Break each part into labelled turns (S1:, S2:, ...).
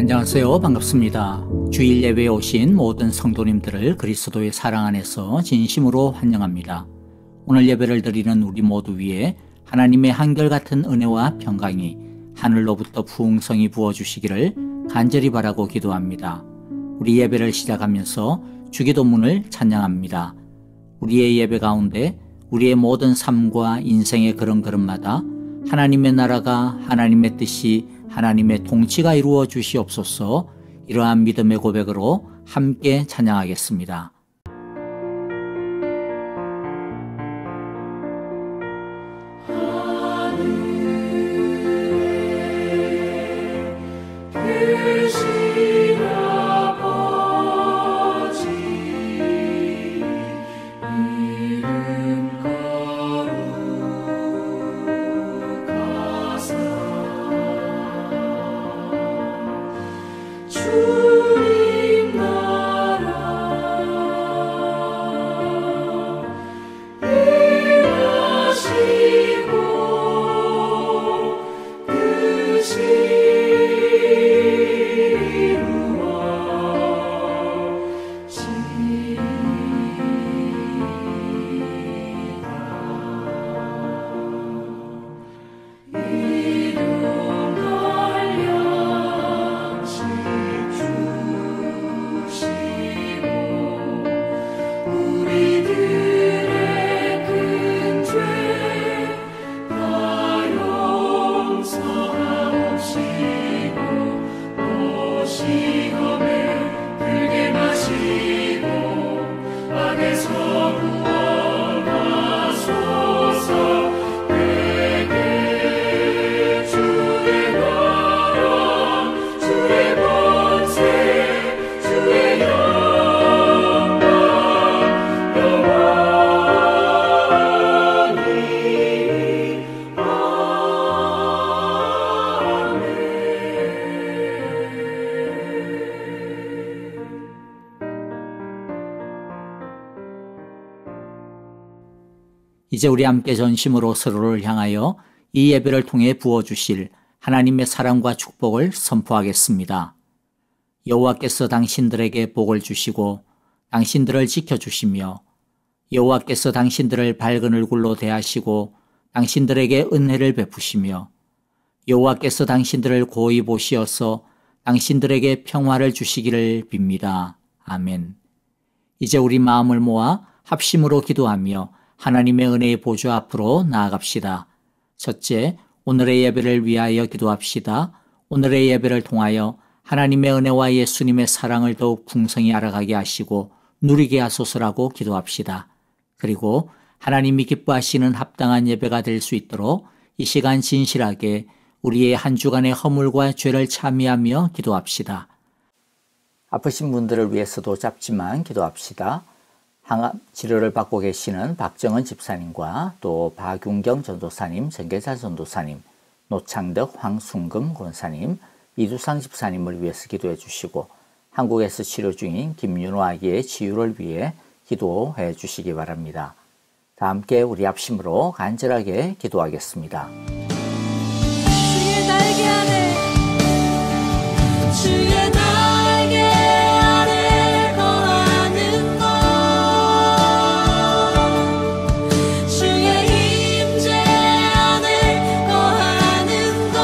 S1: 안녕하세요. 반갑습니다. 주일 예배에 오신 모든 성도님들을 그리스도의 사랑 안에서 진심으로 환영합니다. 오늘 예배를 드리는 우리 모두 위에 하나님의 한결같은 은혜와 평강이 하늘로부터 풍성히 부어주시기를 간절히 바라고 기도합니다. 우리 예배를 시작하면서 주기도문을 찬양합니다. 우리의 예배 가운데 우리의 모든 삶과 인생의 걸음걸음마다 하나님의 나라가, 하나님의 뜻이, 하나님의 통치가 이루어 주시옵소서. 이러한 믿음의 고백으로 함께 찬양하겠습니다. 이제 우리 함께 전심으로 서로를 향하여 이 예배를 통해 부어주실 하나님의 사랑과 축복을 선포하겠습니다. 여호와께서 당신들에게 복을 주시고 당신들을 지켜주시며 여호와께서 당신들을 밝은 얼굴로 대하시고 당신들에게 은혜를 베푸시며 여호와께서 당신들을 고이 보시어서 당신들에게 평화를 주시기를 빕니다. 아멘. 이제 우리 마음을 모아 합심으로 기도하며 하나님의 은혜의 보좌 앞으로 나아갑시다. 첫째, 오늘의 예배를 위하여 기도합시다. 오늘의 예배를 통하여 하나님의 은혜와 예수님의 사랑을 더욱 풍성히 알아가게 하시고 누리게 하소서라고 기도합시다. 그리고 하나님이 기뻐하시는 합당한 예배가 될 수 있도록 이 시간 진실하게 우리의 한 주간의 허물과 죄를 참여하며 기도합시다. 아프신 분들을 위해서도 짧지만 기도합시다. 항암 치료를 받고 계시는 박정은 집사님과 또 박윤경 전도사님, 정계자 전도사님, 노창덕, 황순금 권사님, 이두상 집사님을 위해서 기도해 주시고 한국에서 치료 중인 김윤호 아기의 치유를 위해 기도해 주시기 바랍니다. 다 함께 우리 합심으로 간절하게 기도하겠습니다.
S2: 주의 날개 아래 주의 날개 아래 거하는 것 주의 임재 안에 거하는 것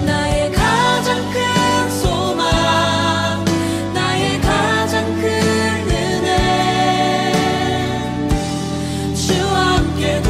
S2: 나의 가장 큰 소망 나의 가장 큰 은혜 주와 함께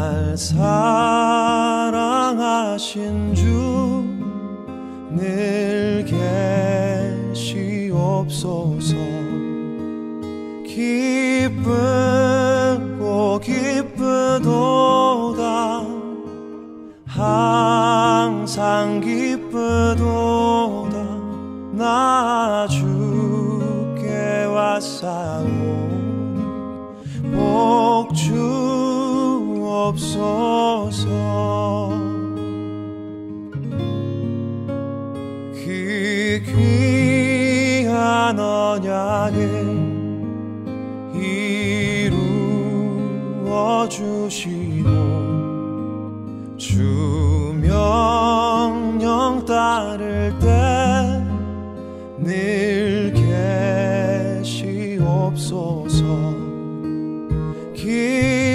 S3: 날 사랑하신 주 늘 계시옵소서. 기쁘고 기쁘도다 항상 기쁘도다 나 주께 왔사오니 복 주옵소서. 귀한 언약을 이루어 주시고 주 명령 따를 때 늘 계시옵소서.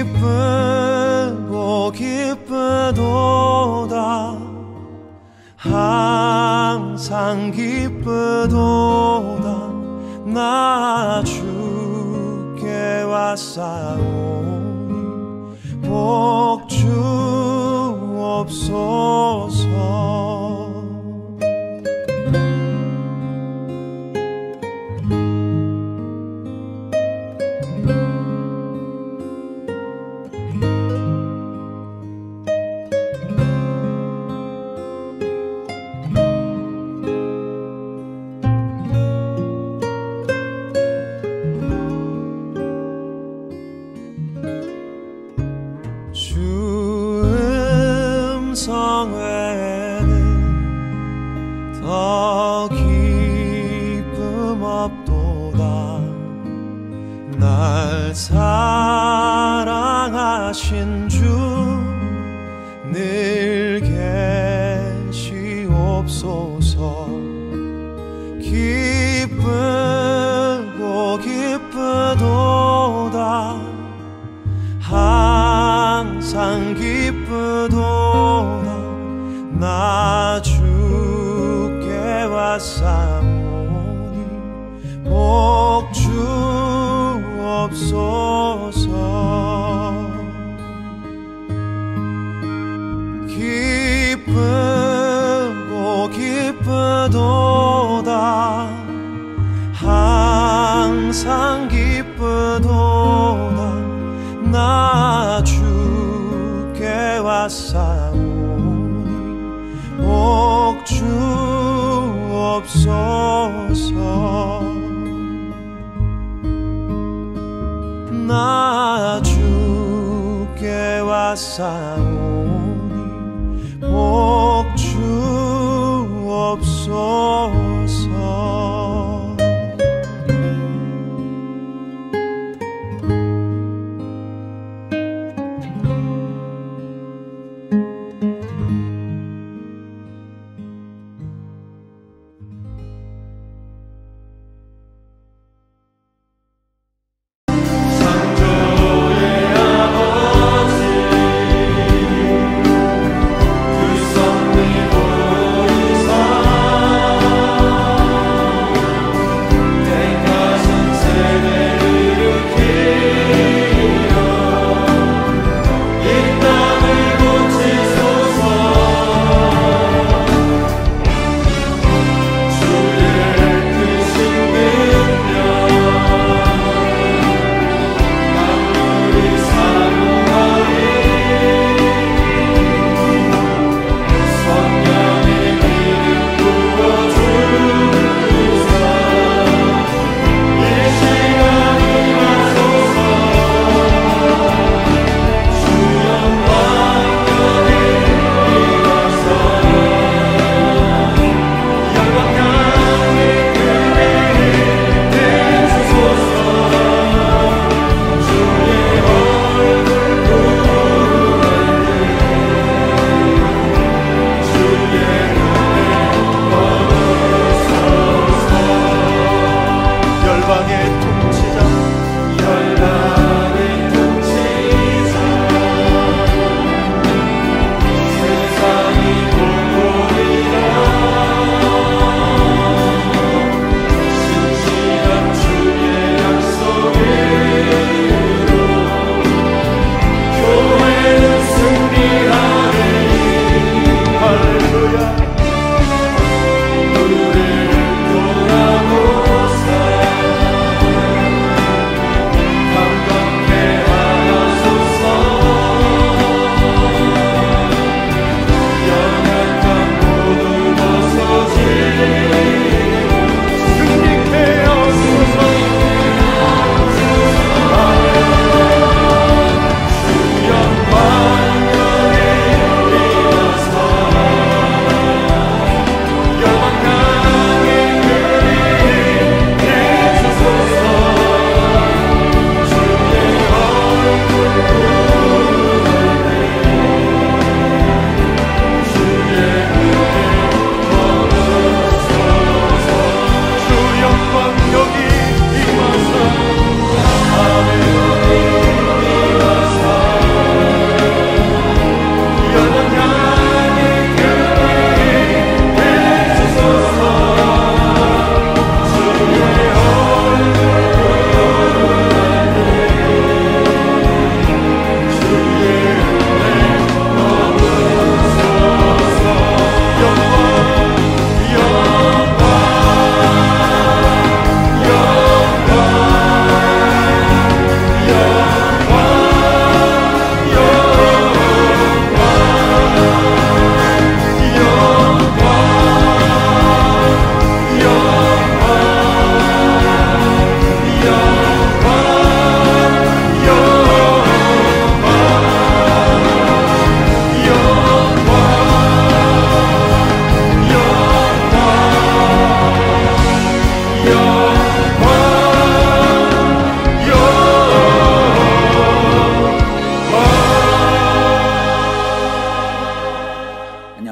S3: 기쁘고 기쁘도다 항상 기쁘도다 나 주께 왔사오니 복 주옵소서. 외에는 더 기쁨 없도다. 날 사랑하신 주 늘 계시옵소서. 기쁘고 기쁘도다 항상 기쁘도다 나 주께 왔사오니 복 주옵소서. 기쁘고 기쁘도다 항상 기쁘도다 나 주께 왔사오니 복 주옵소서. 나 주께 왔사오니 복 주옵소서.
S4: 그 섭리 보이사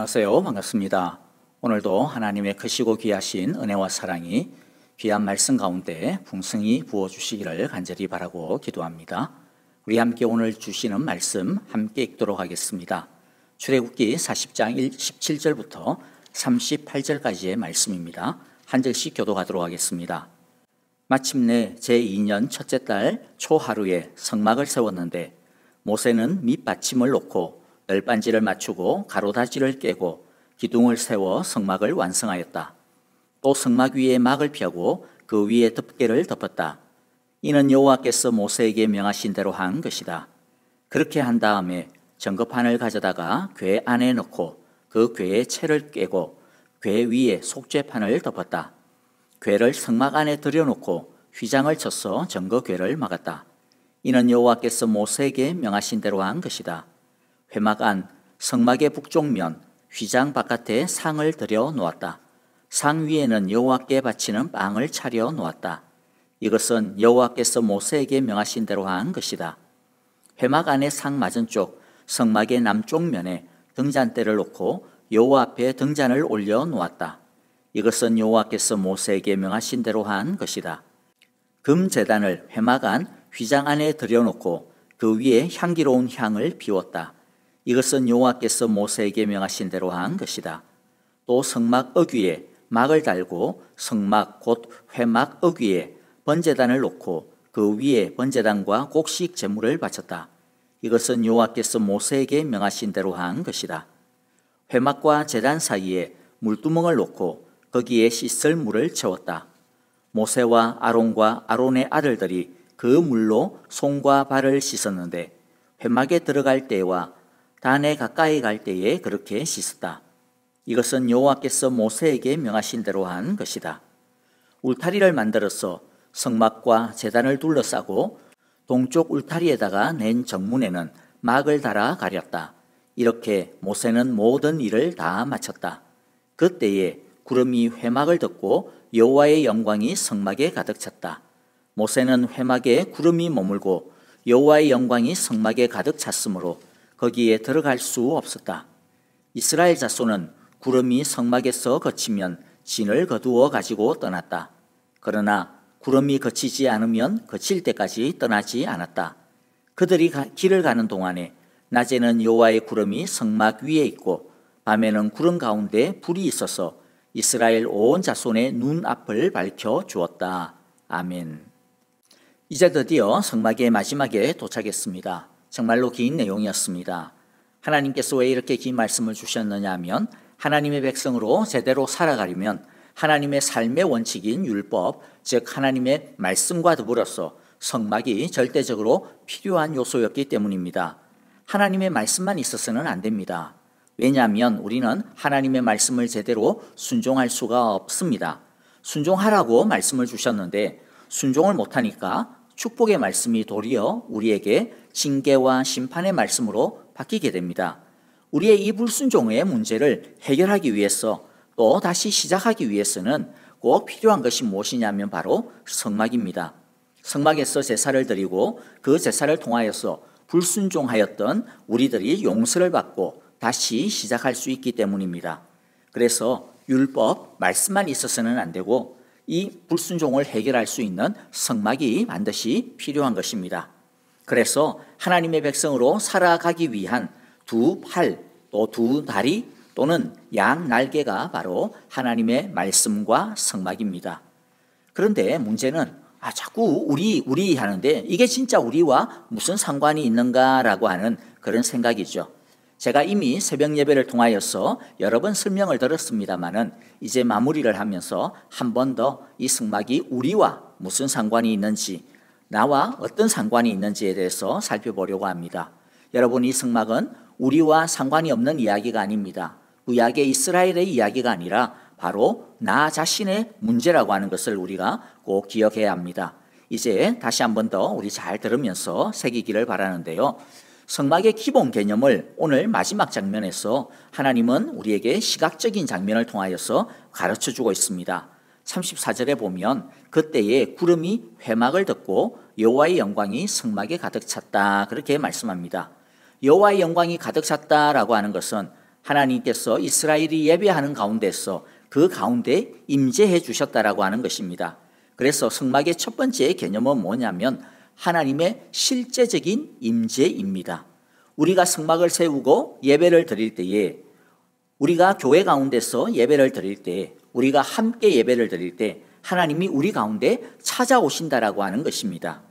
S1: 안녕하세요. 반갑습니다. 오늘도 하나님의 크시고 귀하신 은혜와 사랑이 귀한 말씀 가운데 풍성히 부어주시기를 간절히 바라고 기도합니다. 우리 함께 오늘 주시는 말씀 함께 읽도록 하겠습니다. 출애굽기 40장 17절부터 38절까지의 말씀입니다. 한 절씩 교독하도록 하겠습니다. 마침내 제2년 첫째 달 초하루에 성막을 세웠는데 모세는 밑받침을 놓고 널빤지를 맞추고 가로다지를 깨고 기둥을 세워 성막을 완성하였다. 또 성막 위에 막을 펴고 그 위에 덮개를 덮었다. 이는 여호와께서 모세에게 명하신 대로 한 것이다. 그렇게 한 다음에 정거판을 가져다가 궤 안에 넣고 그 궤에 채를 꿰고 궤 위에 속죄판을 덮었다. 궤를 성막 안에 들여놓고 휘장을 쳐서 정거궤를 막았다. 이는 여호와께서 모세에게 명하신 대로 한 것이다. 회막 안 성막의 북쪽면 휘장 바깥에 상을 들여 놓았다. 상 위에는 여호와께 바치는 빵을 차려 놓았다. 이것은 여호와께서 모세에게 명하신 대로 한 것이다. 회막 안의 상 맞은쪽 성막의 남쪽 면에 등잔대를 놓고 여호와 앞에 등잔을 올려 놓았다. 이것은 여호와께서 모세에게 명하신 대로 한 것이다. 금 제단을 회막 안 휘장 안에 들여놓고 그 위에 향기로운 향을 피웠다. 이것은 여호와께서 모세에게 명하신 대로 한 것이다. 또 성막 어귀에 막을 달고 성막 곧 회막 어귀에 번제단을 놓고 그 위에 번제단과 곡식 제물을 바쳤다. 이것은 여호와께서 모세에게 명하신 대로 한 것이다. 회막과 제단 사이에 물두멍을 놓고 거기에 씻을 물을 채웠다. 모세와 아론과 아론의 아들들이 그 물로 손과 발을 씻었는데 회막에 들어갈 때와 단에 가까이 갈 때에 그렇게 씻었다. 이것은 여호와께서 모세에게 명하신 대로 한 것이다. 울타리를 만들어서 성막과 제단을 둘러싸고 동쪽 울타리에다가 낸 정문에는 막을 달아 가렸다. 이렇게 모세는 모든 일을 다 마쳤다. 그때에 구름이 회막을 덮고 여호와의 영광이 성막에 가득 찼다. 모세는 회막에 구름이 머물고 여호와의 영광이 성막에 가득 찼으므로 거기에 들어갈 수 없었다. 이스라엘 자손은 구름이 성막에서 거치면 진을 거두어 가지고 떠났다. 그러나 구름이 거치지 않으면 거칠 때까지 떠나지 않았다. 그들이 길을 가는 동안에 낮에는 여호와의 구름이 성막 위에 있고 밤에는 구름 가운데 불이 있어서 이스라엘 온 자손의 눈앞을 밝혀 주었다. 아멘. 이제 드디어 성막의 마지막에 도착했습니다. 정말로 긴 내용이었습니다. 하나님께서 왜 이렇게 긴 말씀을 주셨느냐 하면 하나님의 백성으로 제대로 살아가려면 하나님의 삶의 원칙인 율법, 즉 하나님의 말씀과 더불어서 성막이 절대적으로 필요한 요소였기 때문입니다. 하나님의 말씀만 있어서는 안 됩니다. 왜냐하면 우리는 하나님의 말씀을 제대로 순종할 수가 없습니다. 순종하라고 말씀을 주셨는데 순종을 못하니까 축복의 말씀이 도리어 우리에게 징계와 심판의 말씀으로 바뀌게 됩니다. 우리의 이 불순종의 문제를 해결하기 위해서 또 다시 시작하기 위해서는 꼭 필요한 것이 무엇이냐면 바로 성막입니다. 성막에서 제사를 드리고 그 제사를 통하여서 불순종하였던 우리들이 용서를 받고 다시 시작할 수 있기 때문입니다. 그래서 율법, 말씀만 있어서는 안 되고 이 불순종을 해결할 수 있는 성막이 반드시 필요한 것입니다. 그래서 하나님의 백성으로 살아가기 위한 두 팔, 또 두 다리 또는 양 날개가 바로 하나님의 말씀과 성막입니다. 그런데 문제는 자꾸 우리 하는데 이게 진짜 우리와 무슨 상관이 있는가라고 하는 그런 생각이죠. 제가 이미 새벽 예배를 통하여서 여러 번 설명을 들었습니다마는 이제 마무리를 하면서 한 번 더 이 성막이 우리와 무슨 상관이 있는지, 나와 어떤 상관이 있는지에 대해서 살펴보려고 합니다. 여러분, 이 성막은 우리와 상관이 없는 이야기가 아닙니다. 구약의 이스라엘의 이야기가 아니라 바로 나 자신의 문제라고 하는 것을 우리가 꼭 기억해야 합니다. 이제 다시 한 번 더 우리 잘 들으면서 새기기를 바라는데요. 성막의 기본 개념을 오늘 마지막 장면에서 하나님은 우리에게 시각적인 장면을 통하여서 가르쳐주고 있습니다. 34절에 보면 그때에 구름이 회막을 덮고 여호와의 영광이 성막에 가득 찼다, 그렇게 말씀합니다. 여호와의 영광이 가득 찼다라고 하는 것은 하나님께서 이스라엘이 예배하는 가운데서 그 가운데 임재해 주셨다라고 하는 것입니다. 그래서 성막의 첫 번째 개념은 뭐냐면 하나님의 실제적인 임재입니다. 우리가 성막을 세우고 예배를 드릴 때에, 우리가 교회 가운데서 예배를 드릴 때, 우리가 함께 예배를 드릴 때 하나님이 우리 가운데 찾아오신다라고 하는 것입니다.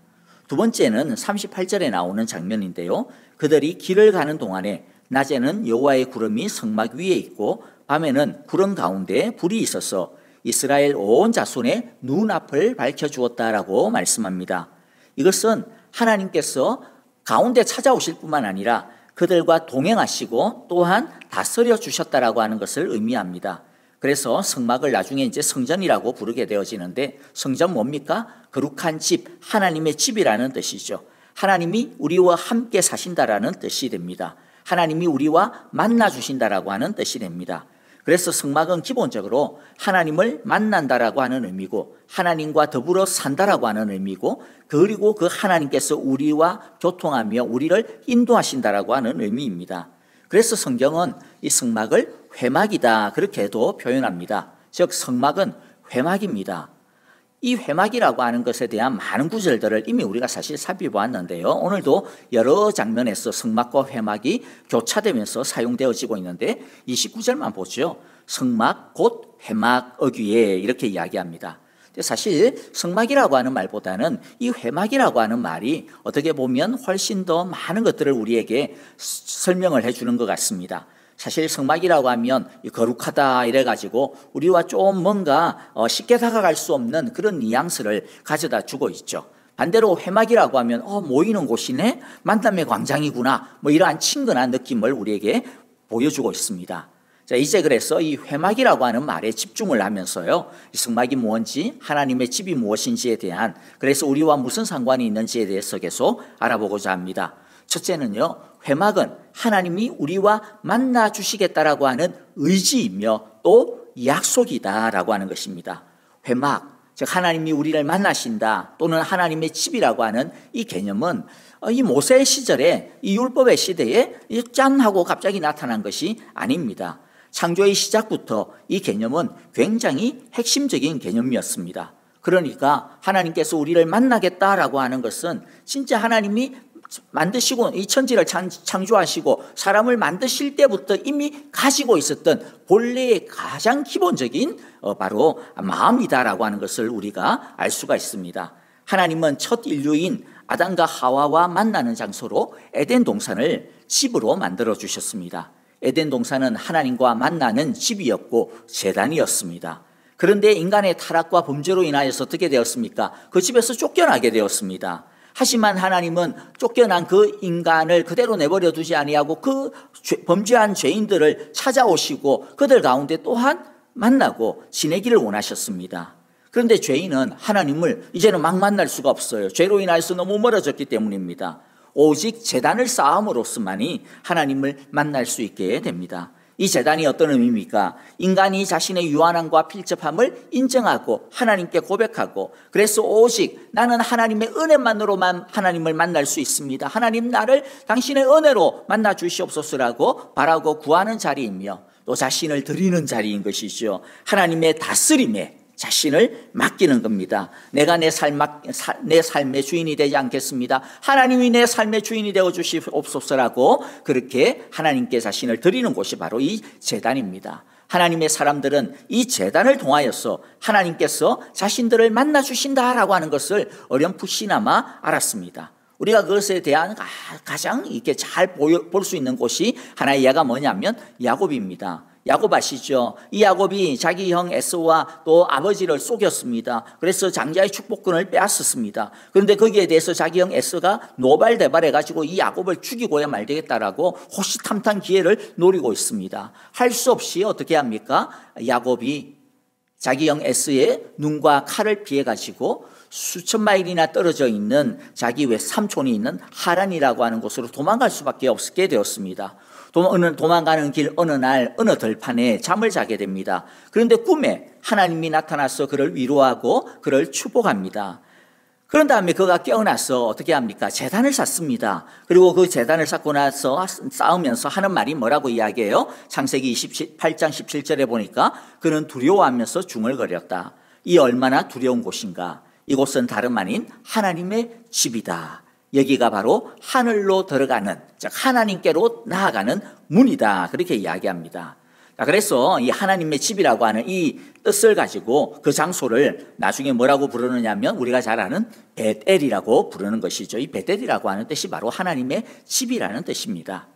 S1: 두 번째는 38절에 나오는 장면인데요. 그들이 길을 가는 동안에 낮에는 여호와의 구름이 성막 위에 있고 밤에는 구름 가운데 불이 있어서 이스라엘 온 자손의 눈앞을 밝혀주었다라고 말씀합니다. 이것은 하나님께서 가운데 찾아오실 뿐만 아니라 그들과 동행하시고 또한 다스려 주셨다라고 하는 것을 의미합니다. 그래서 성막을 나중에 이제 성전이라고 부르게 되어지는데, 성전 뭡니까? 거룩한 집, 하나님의 집이라는 뜻이죠. 하나님이 우리와 함께 사신다라는 뜻이 됩니다. 하나님이 우리와 만나 주신다라고 하는 뜻이 됩니다. 그래서 성막은 기본적으로 하나님을 만난다라고 하는 의미고, 하나님과 더불어 산다라고 하는 의미고, 그리고 그 하나님께서 우리와 교통하며 우리를 인도하신다라고 하는 의미입니다. 그래서 성경은 이 성막을 회막이다 그렇게도 표현합니다. 즉 성막은 회막입니다. 이 회막이라고 하는 것에 대한 많은 구절들을 이미 우리가 사실 살펴보았는데요. 오늘도 여러 장면에서 성막과 회막이 교차되면서 사용되어지고 있는데 29절만 보죠. 성막 곧 회막 어귀에 이렇게 이야기합니다. 사실 성막이라고 하는 말보다는 이 회막이라고 하는 말이 어떻게 보면 훨씬 더 많은 것들을 우리에게 설명을 해주는 것 같습니다. 사실 성막이라고 하면 거룩하다 이래가지고 우리와 좀 뭔가 쉽게 다가갈 수 없는 그런 뉘앙스를 가져다 주고 있죠. 반대로 회막이라고 하면 모이는 곳이네, 만남의 광장이구나, 뭐 이러한 친근한 느낌을 우리에게 보여주고 있습니다. 자, 이제 그래서 이 회막이라고 하는 말에 집중을 하면서요, 이 성막이 무엇인지, 하나님의 집이 무엇인지에 대한, 그래서 우리와 무슨 상관이 있는지에 대해서 계속 알아보고자 합니다. 첫째는요, 회막은 하나님이 우리와 만나 주시겠다라고 하는 의지이며 또 약속이다라고 하는 것입니다. 회막, 즉 하나님이 우리를 만나신다 또는 하나님의 집이라고 하는 이 개념은 이 모세 시절에, 이 율법의 시대에 짠 하고 갑자기 나타난 것이 아닙니다. 창조의 시작부터 이 개념은 굉장히 핵심적인 개념이었습니다. 그러니까 하나님께서 우리를 만나겠다라고 하는 것은 진짜 하나님이 만드시고 이 천지를 창조하시고 사람을 만드실 때부터 이미 가지고 있었던 본래의 가장 기본적인 바로 마음이다라고 하는 것을 우리가 알 수가 있습니다. 하나님은 첫 인류인 아담과 하와와 만나는 장소로 에덴 동산을 집으로 만들어 주셨습니다. 에덴 동산은 하나님과 만나는 집이었고 제단이었습니다. 그런데 인간의 타락과 범죄로 인하여서 어떻게 되었습니까? 그 집에서 쫓겨나게 되었습니다. 하지만 하나님은 쫓겨난 그 인간을 그대로 내버려 두지 아니하고 그 범죄한 죄인들을 찾아오시고 그들 가운데 또한 만나고 지내기를 원하셨습니다. 그런데 죄인은 하나님을 이제는 막 만날 수가 없어요. 죄로 인하여서 너무 멀어졌기 때문입니다. 오직 제단을 쌓음으로써만이 하나님을 만날 수 있게 됩니다. 이 제단이 어떤 의미입니까? 인간이 자신의 유한함과 필접함을 인정하고 하나님께 고백하고, 그래서 오직 나는 하나님의 은혜만으로만 하나님을 만날 수 있습니다. 하나님 나를 당신의 은혜로 만나 주시옵소서라고 바라고 구하는 자리이며 또 자신을 드리는 자리인 것이죠. 하나님의 다스림에 자신을 맡기는 겁니다. 내가 내 삶의 주인이 되지 않겠습니다. 하나님이 내 삶의 주인이 되어 주시옵소서라고 그렇게 하나님께 자신을 드리는 곳이 바로 이 제단입니다. 하나님의 사람들은 이 제단을 통하여서 하나님께서 자신들을 만나 주신다라고 하는 것을 어렴풋이나마 알았습니다. 우리가 그것에 대한 가장 이렇게 잘 볼 수 있는 곳이 하나의 예가 뭐냐면 야곱입니다. 야곱 아시죠? 이 야곱이 자기 형 에서와 또 아버지를 속였습니다. 그래서 장자의 축복권을 빼앗았습니다. 그런데 거기에 대해서 자기 형 에서가 노발대발해가지고 이 야곱을 죽이고야 말되겠다라고 호시탐탐 기회를 노리고 있습니다. 할 수 없이 어떻게 합니까? 야곱이 자기 형 에서의 눈과 칼을 피해가지고 수천 마일이나 떨어져 있는 자기 외삼촌이 있는 하란이라고 하는 곳으로 도망갈 수밖에 없게 되었습니다. 도망가는 길 어느 날 어느 들판에 잠을 자게 됩니다. 그런데 꿈에 하나님이 나타나서 그를 위로하고 그를 축복합니다. 그런 다음에 그가 깨어나서 어떻게 합니까? 제단을 쌓습니다. 그리고 그 제단을 쌓고 나서 쌓으면서 하는 말이 뭐라고 이야기해요? 창세기 28장 17절에 보니까 그는 두려워하면서 중얼거렸다. 이 얼마나 두려운 곳인가. 이곳은 다름 아닌 하나님의 집이다. 여기가 바로 하늘로 들어가는, 즉 하나님께로 나아가는 문이다. 그렇게 이야기합니다. 그래서 이 하나님의 집이라고 하는 이 뜻을 가지고 그 장소를 나중에 뭐라고 부르느냐 하면 우리가 잘 아는 베델이라고 부르는 것이죠. 이 베델이라고 하는 뜻이 바로 하나님의 집이라는 뜻입니다.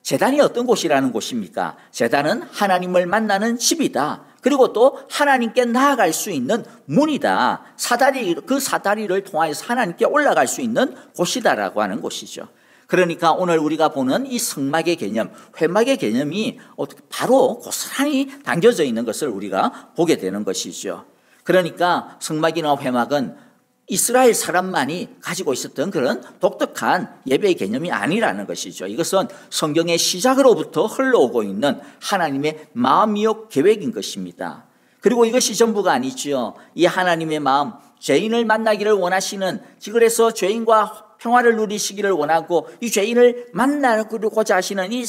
S1: 제단이 어떤 곳이라는 곳입니까? 제단은 하나님을 만나는 집이다. 그리고 또 하나님께 나아갈 수 있는 문이다. 그 사다리를 통하여서 하나님께 올라갈 수 있는 곳이다라고 하는 곳이죠. 그러니까 오늘 우리가 보는 이 성막의 개념, 회막의 개념이 바로 고스란히 담겨져 있는 것을 우리가 보게 되는 것이죠. 그러니까 성막이나 회막은 이스라엘 사람만이 가지고 있었던 그런 독특한 예배의 개념이 아니라는 것이죠. 이것은 성경의 시작으로부터 흘러오고 있는 하나님의 마음이요 계획인 것입니다. 그리고 이것이 전부가 아니죠. 이 하나님의 마음, 죄인을 만나기를 원하시는, 그래서 죄인과 평화를 누리시기를 원하고 이 죄인을 만나고자 하시는, 이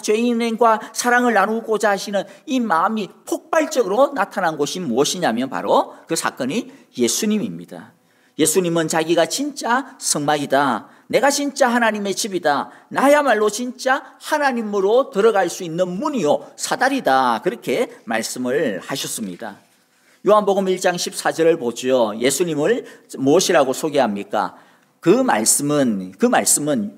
S1: 죄인과 사랑을 나누고자 하시는 이 마음이 폭발적으로 나타난 곳이 무엇이냐면 바로 그 사건이 예수님입니다. 예수님은 자기가 진짜 성막이다. 내가 진짜 하나님의 집이다. 나야말로 진짜 하나님으로 들어갈 수 있는 문이요 사다리다. 그렇게 말씀을 하셨습니다. 요한복음 1장 14절을 보죠. 예수님을 무엇이라고 소개합니까? 그 말씀은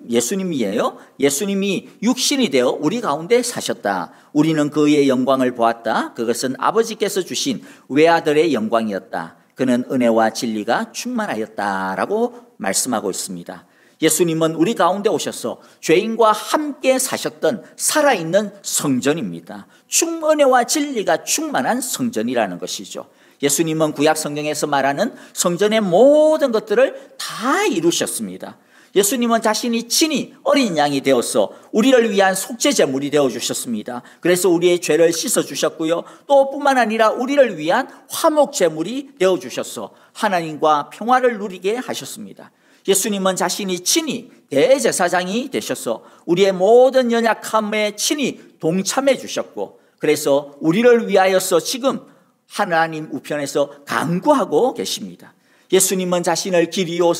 S1: 예수님이에요. 예수님이 육신이 되어 우리 가운데 사셨다. 우리는 그의 영광을 보았다. 그것은 아버지께서 주신 외아들의 영광이었다. 그는 은혜와 진리가 충만하였다라고 말씀하고 있습니다. 예수님은 우리 가운데 오셔서 죄인과 함께 사셨던 살아있는 성전입니다. 은혜와 진리가 충만한 성전이라는 것이죠. 예수님은 구약 성경에서 말하는 성전의 모든 것들을 다 이루셨습니다. 예수님은 자신이 친히 어린 양이 되어서 우리를 위한 속죄 제물이 되어 주셨습니다. 그래서 우리의 죄를 씻어 주셨고요. 또 뿐만 아니라 우리를 위한 화목 제물이 되어 주셔서 하나님과 평화를 누리게 하셨습니다. 예수님은 자신이 친히 대제사장이 되셔서 우리의 모든 연약함에 친히 동참해 주셨고, 그래서 우리를 위하여서 지금 하나님 우편에서 간구하고 계십니다. 예수님은 자신을 길이요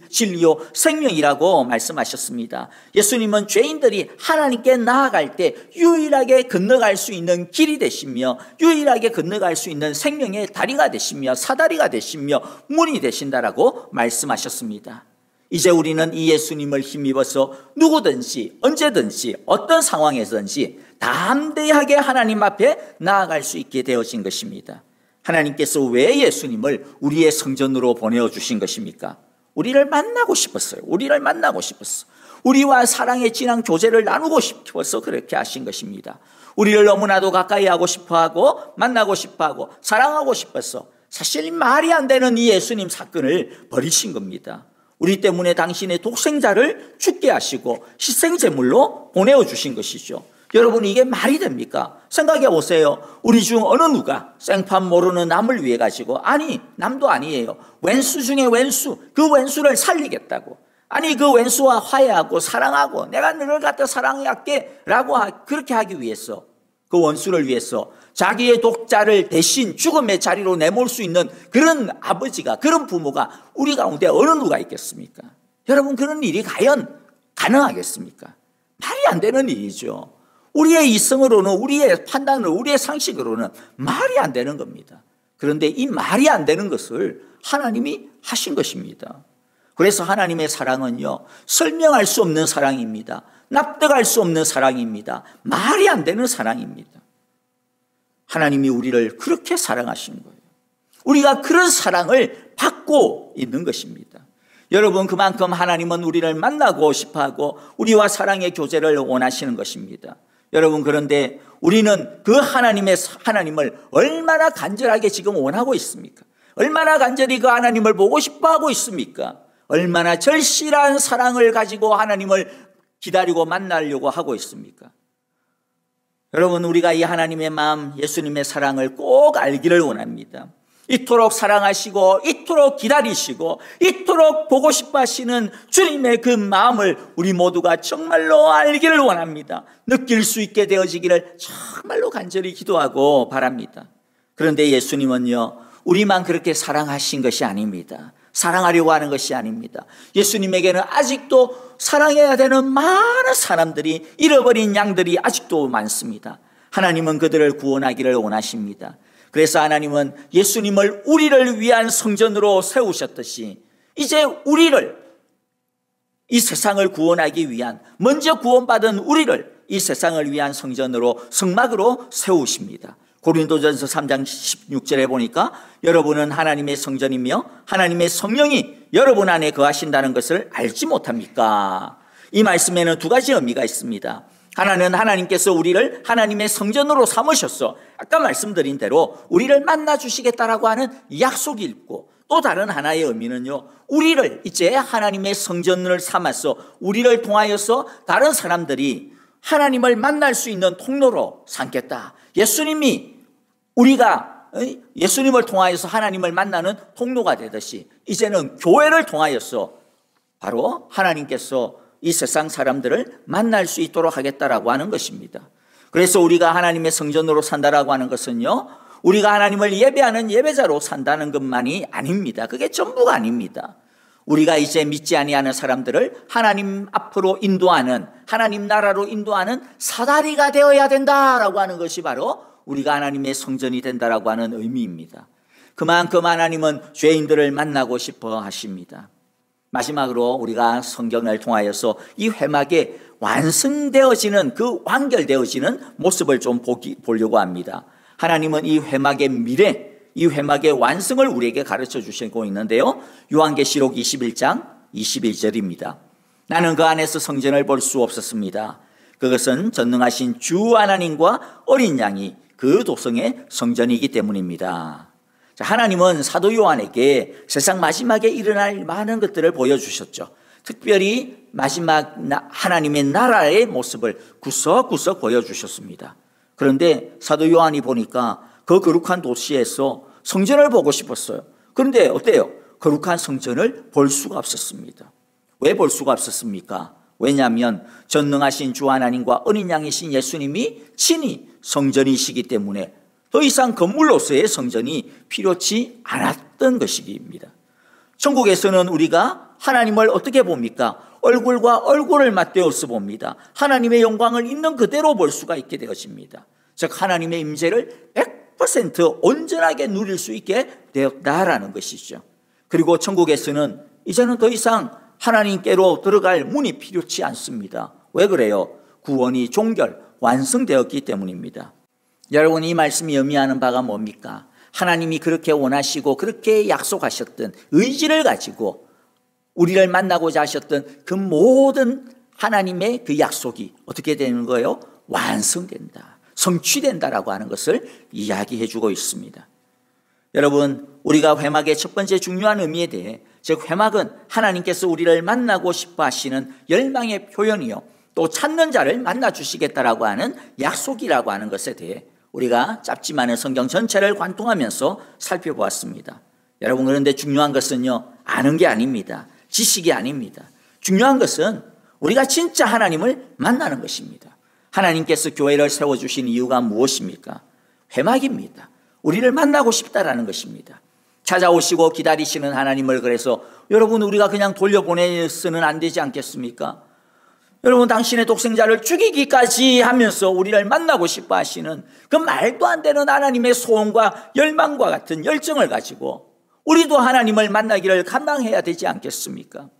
S1: 진리요 생명이라고 말씀하셨습니다. 예수님은 죄인들이 하나님께 나아갈 때 유일하게 건너갈 수 있는 길이 되시며, 유일하게 건너갈 수 있는 생명의 다리가 되시며, 사다리가 되시며 문이 되신다라고 말씀하셨습니다. 이제 우리는 이 예수님을 힘입어서 누구든지 언제든지 어떤 상황에서든지 담대하게 하나님 앞에 나아갈 수 있게 되어진 것입니다. 하나님께서 왜 예수님을 우리의 성전으로 보내주신 것입니까? 우리를 만나고 싶었어요. 우리를 만나고 싶었어. 우리와 사랑의 진한 교제를 나누고 싶어서 그렇게 하신 것입니다. 우리를 너무나도 가까이 하고 싶어하고 만나고 싶어하고 사랑하고 싶어서 사실 말이 안 되는 이 예수님 사건을 버리신 겁니다. 우리 때문에 당신의 독생자를 죽게 하시고 희생제물로 보내주신 것이죠. 여러분, 이게 말이 됩니까? 생각해 보세요. 우리 중 어느 누가 생판 모르는 남을 위해 가지고, 아니 남도 아니에요, 왼수 중에 왼수, 그 왼수를 살리겠다고, 아니 그 왼수와 화해하고 사랑하고 내가 너를 갖다 사랑할게 라고 그렇게 하기 위해서, 그 원수를 위해서 자기의 독자를 대신 죽음의 자리로 내몰 수 있는 그런 아버지가, 그런 부모가 우리 가운데 어느 누가 있겠습니까? 여러분, 그런 일이 과연 가능하겠습니까? 말이 안 되는 일이죠. 우리의 이성으로는, 우리의 판단으로, 우리의 상식으로는 말이 안 되는 겁니다. 그런데 이 말이 안 되는 것을 하나님이 하신 것입니다. 그래서 하나님의 사랑은요, 설명할 수 없는 사랑입니다. 납득할 수 없는 사랑입니다. 말이 안 되는 사랑입니다. 하나님이 우리를 그렇게 사랑하신 거예요. 우리가 그런 사랑을 받고 있는 것입니다. 여러분, 그만큼 하나님은 우리를 만나고 싶어하고 우리와 사랑의 교제를 원하시는 것입니다. 여러분, 그런데 우리는 그 하나님을 얼마나 간절하게 지금 원하고 있습니까? 얼마나 간절히 그 하나님을 보고 싶어하고 있습니까? 얼마나 절실한 사랑을 가지고 하나님을 기다리고 만나려고 하고 있습니까? 여러분, 우리가 이 하나님의 마음, 예수님의 사랑을 꼭 알기를 원합니다. 이토록 사랑하시고 이토록 기다리시고 이토록 보고 싶어 하시는 주님의 그 마음을 우리 모두가 정말로 알기를 원합니다. 느낄 수 있게 되어지기를 정말로 간절히 기도하고 바랍니다. 그런데 예수님은요, 우리만 그렇게 사랑하신 것이 아닙니다. 사랑하려고 하는 것이 아닙니다. 예수님에게는 아직도 사랑해야 되는 많은 사람들이, 잃어버린 양들이 아직도 많습니다. 하나님은 그들을 구원하기를 원하십니다. 그래서 하나님은 예수님을 우리를 위한 성전으로 세우셨듯이 이제 우리를, 이 세상을 구원하기 위한, 먼저 구원받은 우리를 이 세상을 위한 성전으로, 성막으로 세우십니다. 고린도전서 3장 16절에 보니까 여러분은 하나님의 성전이며 하나님의 성령이 여러분 안에 거하신다는 것을 알지 못합니까? 이 말씀에는 두 가지 의미가 있습니다. 하나는 하나님께서 우리를 하나님의 성전으로 삼으셔서 아까 말씀드린 대로 우리를 만나주시겠다라고 하는 약속이 있고, 또 다른 하나의 의미는요, 우리를 이제 하나님의 성전을 삼아서 우리를 통하여서 다른 사람들이 하나님을 만날 수 있는 통로로 삼겠다. 예수님이 우리가 예수님을 통하여서 하나님을 만나는 통로가 되듯이 이제는 교회를 통하여서 바로 하나님께서 이 세상 사람들을 만날 수 있도록 하겠다라고 하는 것입니다. 그래서 우리가 하나님의 성전으로 산다라고 하는 것은요, 우리가 하나님을 예배하는 예배자로 산다는 것만이 아닙니다. 그게 전부가 아닙니다. 우리가 이제 믿지 아니하는 사람들을 하나님 앞으로 인도하는, 하나님 나라로 인도하는 사다리가 되어야 된다라고 하는 것이 바로 우리가 하나님의 성전이 된다라고 하는 의미입니다. 그만큼 하나님은 죄인들을 만나고 싶어 하십니다. 마지막으로 우리가 성경을 통하여서 이 회막에 완성되어지는, 그 완결되어지는 모습을 좀 보려고 합니다. 하나님은 이 회막의 미래, 이 회막의 완성을 우리에게 가르쳐 주시고 있는데요, 요한계시록 21장 21절입니다. 나는 그 안에서 성전을 볼 수 없었습니다. 그것은 전능하신 주 하나님과 어린 양이 그 도성의 성전이기 때문입니다. 자, 하나님은 사도 요한에게 세상 마지막에 일어날 많은 것들을 보여주셨죠. 특별히 마지막 하나님의 나라의 모습을 구석구석 보여주셨습니다. 그런데 사도 요한이 보니까 그 거룩한 도시에서 성전을 보고 싶었어요. 그런데 어때요? 거룩한 성전을 볼 수가 없었습니다. 왜 볼 수가 없었습니까? 왜냐하면 전능하신 주 하나님과 어린 양이신 예수님이 친히 성전이시기 때문에 더 이상 건물로서의 성전이 필요치 않았던 것입니다. 천국에서는 우리가 하나님을 어떻게 봅니까? 얼굴과 얼굴을 맞대어서 봅니다. 하나님의 영광을 있는 그대로 볼 수가 있게 되어집니다. 즉 하나님의 임재를 100% 온전하게 누릴 수 있게 되었다라는 것이죠. 그리고 천국에서는 이제는 더 이상 하나님께로 들어갈 문이 필요치 않습니다. 왜 그래요? 구원이 종결, 완성되었기 때문입니다. 여러분, 이 말씀이 의미하는 바가 뭡니까? 하나님이 그렇게 원하시고 그렇게 약속하셨던 의지를 가지고 우리를 만나고자 하셨던 그 모든 하나님의 그 약속이 어떻게 되는 거예요? 완성된다, 성취된다라고 하는 것을 이야기해 주고 있습니다. 여러분, 우리가 회막의 첫 번째 중요한 의미에 대해, 즉 회막은 하나님께서 우리를 만나고 싶어 하시는 열망의 표현이요, 또 찾는 자를 만나 주시겠다라고 하는 약속이라고 하는 것에 대해 우리가 짧지만은 성경 전체를 관통하면서 살펴보았습니다. 여러분, 그런데 중요한 것은요, 아는 게 아닙니다. 지식이 아닙니다. 중요한 것은 우리가 진짜 하나님을 만나는 것입니다. 하나님께서 교회를 세워주신 이유가 무엇입니까? 회막입니다. 우리를 만나고 싶다라는 것입니다. 찾아오시고 기다리시는 하나님을, 그래서 여러분, 우리가 그냥 돌려보내서는 안 되지 않겠습니까? 여러분, 당신의 독생자를 죽이기까지 하면서 우리를 만나고 싶어 하시는 그 말도 안 되는 하나님의 소원과 열망과 같은 열정을 가지고 우리도 하나님을 만나기를 감당해야 되지 않겠습니까?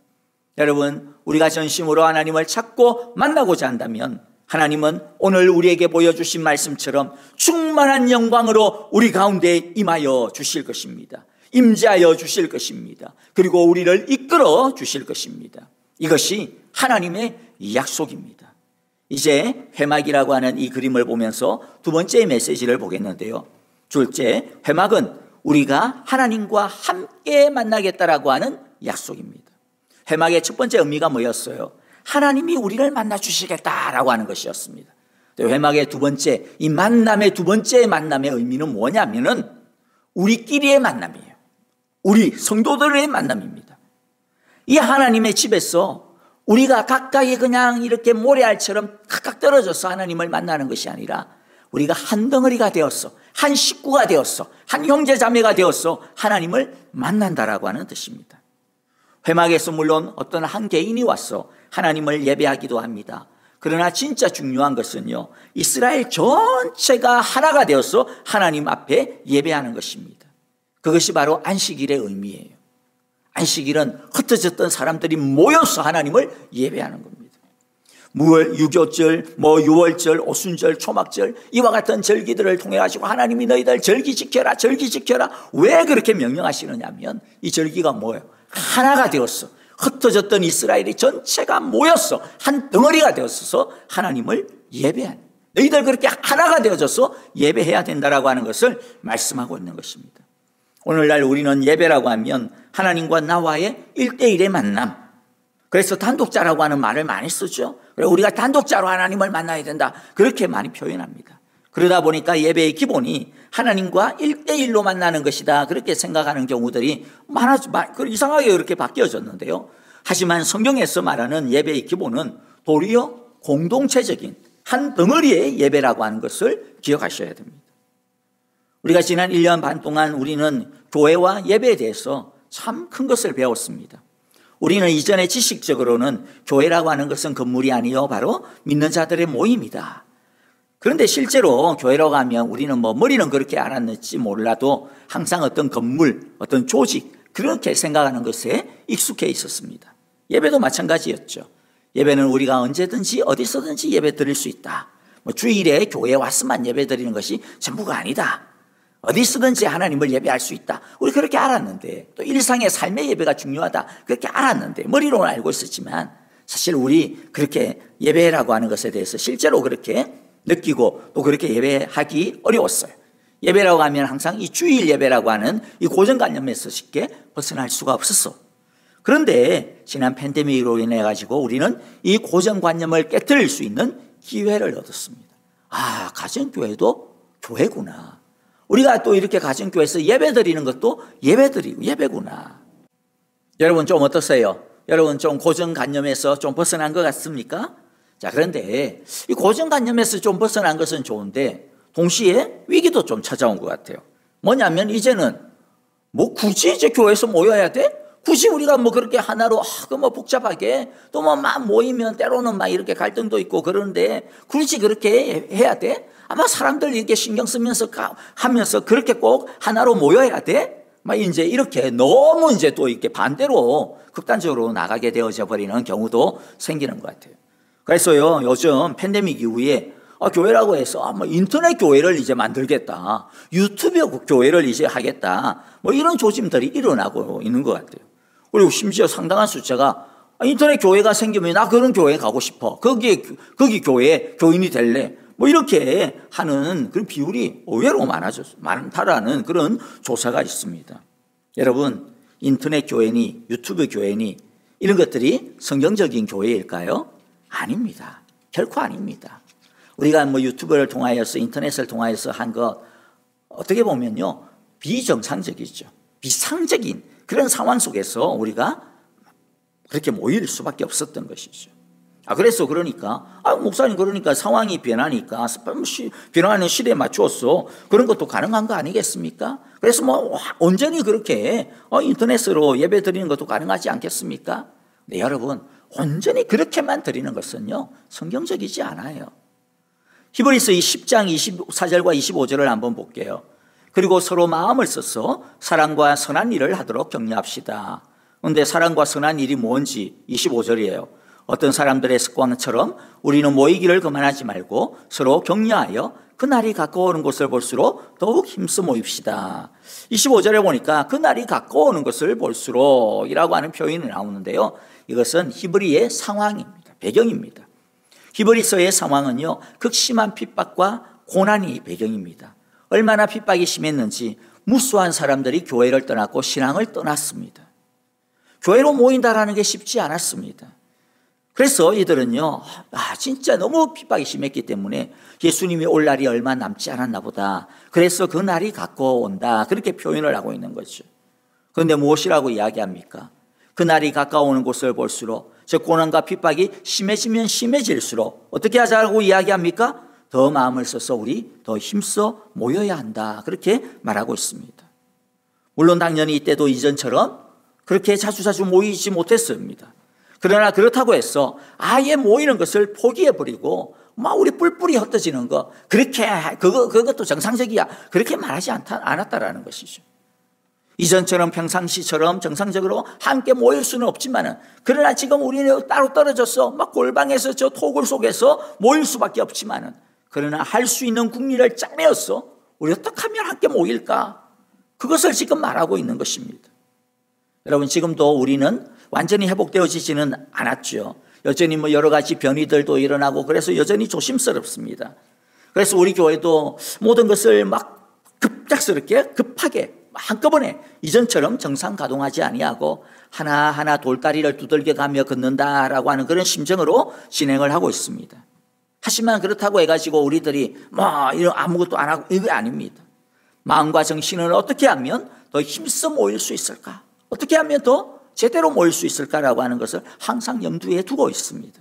S1: 여러분, 우리가 전심으로 하나님을 찾고 만나고자 한다면 하나님은 오늘 우리에게 보여주신 말씀처럼 충만한 영광으로 우리 가운데 임하여 주실 것입니다. 임재하여 주실 것입니다. 그리고 우리를 이끌어 주실 것입니다. 이것이 하나님의 약속입니다. 이제 회막이라고 하는 이 그림을 보면서 두 번째 메시지를 보겠는데요. 둘째, 회막은 우리가 하나님과 함께 만나겠다라고 하는 약속입니다. 회막의 첫 번째 의미가 뭐였어요? 하나님이 우리를 만나 주시겠다라고 하는 것이었습니다. 회막의 두 번째, 이 만남의 두 번째 만남의 의미는 뭐냐면은 우리끼리의 만남이에요. 우리 성도들의 만남입니다. 이 하나님의 집에서 우리가 각각이 그냥 이렇게 모래알처럼 각각 떨어져서 하나님을 만나는 것이 아니라 우리가 한 덩어리가 되었어, 한 식구가 되었어, 한 형제자매가 되었어 하나님을 만난다라고 하는 뜻입니다. 회막에서 물론 어떤 한 개인이 와서 하나님을 예배하기도 합니다. 그러나 진짜 중요한 것은요, 이스라엘 전체가 하나가 되어서 하나님 앞에 예배하는 것입니다. 그것이 바로 안식일의 의미예요. 안식일은 흩어졌던 사람들이 모여서 하나님을 예배하는 겁니다. 유교절, 유월절, 오순절, 초막절 이와 같은 절기들을 통해 가지고 하나님이 너희들 절기 지켜라, 절기 지켜라. 왜 그렇게 명령하시느냐 하면 이 절기가 뭐예요? 하나가 되었어. 흩어졌던 이스라엘이 전체가 모였어. 한 덩어리가 되었어서 하나님을 예배하는, 너희들 그렇게 하나가 되어져서 예배해야 된다라고 하는 것을 말씀하고 있는 것입니다. 오늘날 우리는 예배라고 하면 하나님과 나와의 1대1의 만남, 그래서 단독자라고 하는 말을 많이 쓰죠. 우리가 단독자로 하나님을 만나야 된다, 그렇게 많이 표현합니다. 그러다 보니까 예배의 기본이 하나님과 1대1로 만나는 것이다, 그렇게 생각하는 경우들이 이상하게 그렇게 바뀌어졌는데요. 하지만 성경에서 말하는 예배의 기본은 도리어 공동체적인 한 덩어리의 예배라고 하는 것을 기억하셔야 됩니다. 우리가 지난 1년 반 동안 우리는 교회와 예배에 대해서 참 큰 것을 배웠습니다. 우리는 이전에 지식적으로는 교회라고 하는 것은 건물이 아니요 바로 믿는 자들의 모임이다. 그런데 실제로 교회라고 하면 우리는 머리는 그렇게 알았는지 몰라도 항상 어떤 건물, 어떤 조직, 그렇게 생각하는 것에 익숙해 있었습니다. 예배도 마찬가지였죠. 예배는 우리가 언제든지 어디서든지 예배 드릴 수 있다. 주일에 교회에 왔으면 예배 드리는 것이 전부가 아니다. 어디서든지 하나님을 예배할 수 있다. 우리 그렇게 알았는데, 또 일상의 삶의 예배가 중요하다, 그렇게 알았는데, 머리로는 알고 있었지만 사실 우리 그렇게 예배라고 하는 것에 대해서 실제로 그렇게 느끼고 또 그렇게 예배하기 어려웠어요. 예배라고 하면 항상 이 주일 예배라고 하는 이 고정관념에서 쉽게 벗어날 수가 없었어. 그런데 지난 팬데믹으로 인해 가지고 우리는 이 고정관념을 깨뜨릴 수 있는 기회를 얻었습니다. 아, 가정교회도 교회구나. 우리가 또 이렇게 가정교회에서 예배 드리는 것도 예배구나. 여러분 좀 어떠세요? 여러분 좀 고정관념에서 좀 벗어난 것 같습니까? 자, 그런데 이 고정관념에서 좀 벗어난 것은 좋은데 동시에 위기도 좀 찾아온 것 같아요. 뭐냐면 이제는 굳이 이제 교회에서 모여야 돼? 굳이 우리가 그렇게 하나로 복잡하게 또 막 모이면 때로는 막 이렇게 갈등도 있고 그러는데 굳이 그렇게 해야 돼? 아마 사람들 이렇게 신경 쓰면서 하면서 그렇게 꼭 하나로 모여야 돼? 막 이제 이렇게 너무 이제 또 이렇게 반대로 극단적으로 나가게 되어져 버리는 경우도 생기는 것 같아요. 그래서요, 요즘 팬데믹 이후에 교회라고 해서 인터넷 교회를 이제 만들겠다, 유튜브 교회를 이제 하겠다, 이런 조짐들이 일어나고 있는 것 같아요. 그리고 심지어 상당한 숫자가 인터넷 교회가 생기면 나 그런 교회에 가고 싶어, 거기 교회에 교인이 될래, 이렇게 하는 그런 비율이 의외로 많다라는 그런 조사가 있습니다. 여러분, 인터넷 교회니 유튜브 교회니 이런 것들이 성경적인 교회일까요? 아닙니다. 결코 아닙니다. 우리가 유튜브를 통하여서 인터넷을 통하여서 한 것 어떻게 보면요, 비정상적이죠. 비상적인 그런 상황 속에서 우리가 그렇게 모일 수밖에 없었던 것이죠. 그래서 목사님 그러니까 상황이 변하니까 변화하는 시대에 맞추어서 그런 것도 가능한 거 아니겠습니까? 그래서 온전히 그렇게 인터넷으로 예배 드리는 것도 가능하지 않겠습니까? 네, 여러분, 온전히 그렇게만 드리는 것은요, 성경적이지 않아요. 히브리서 10장 24절과 25절을 한번 볼게요. 그리고 서로 마음을 써서 사랑과 선한 일을 하도록 격려합시다. 그런데 사랑과 선한 일이 뭔지 25절이에요. 어떤 사람들의 습관처럼 우리는 모이기를 그만하지 말고 서로 격려하여 그날이 가까워오는 것을 볼수록 더욱 힘써 모입시다. 25절에 보니까 그날이 가까워오는 것을 볼수록 이라고 하는 표현이 나오는데요, 이것은 히브리의 상황입니다. 배경입니다. 히브리서의 상황은요, 극심한 핍박과 고난이 배경입니다. 얼마나 핍박이 심했는지 무수한 사람들이 교회를 떠났고 신앙을 떠났습니다. 교회로 모인다라는 게 쉽지 않았습니다. 그래서 이들은요, 진짜 너무 핍박이 심했기 때문에 예수님이 올 날이 얼마 남지 않았나 보다. 그래서 그 날이 가까워온다. 그렇게 표현을 하고 있는 거죠. 그런데 무엇이라고 이야기합니까? 그 날이 가까워오는 곳을 볼수록 즉 고난과 핍박이 심해지면 심해질수록 어떻게 하자고 이야기합니까? 더 마음을 써서 우리 더 힘써 모여야 한다. 그렇게 말하고 있습니다. 물론 당연히 이때도 이전처럼 그렇게 자주자주 모이지 못했습니다. 그러나 그렇다고 해서 아예 모이는 것을 포기해버리고 우리 뿔뿔이 흩어지는 거 그렇게 그것도 정상적이야. 그렇게 말하지 않았다라는 것이죠. 이전처럼 평상시처럼 정상적으로 함께 모일 수는 없지만은 그러나 지금 우리는 따로 떨어져서 골방에서 저 토굴 속에서 모일 수밖에 없지만은 그러나 할 수 있는 국리를 짜내어서 우리 어떻게 하면 함께 모일까? 그것을 지금 말하고 있는 것입니다. 여러분 지금도 우리는 완전히 회복되어지지는 않았죠. 여전히 여러 가지 변이들도 일어나고 그래서 여전히 조심스럽습니다. 그래서 우리 교회도 모든 것을 급작스럽게 급하게 한꺼번에 이전처럼 정상 가동하지 아니하고 하나하나 돌다리를 두들겨 가며 걷는다라고 하는 그런 심정으로 진행을 하고 있습니다. 하지만 그렇다고 해가지고 우리들이 이런 아무것도 안 하고 이게 아닙니다. 마음과 정신을 어떻게 하면 더 힘써 모일 수 있을까? 어떻게 하면 더 제대로 모일 수 있을까라고 하는 것을 항상 염두에 두고 있습니다.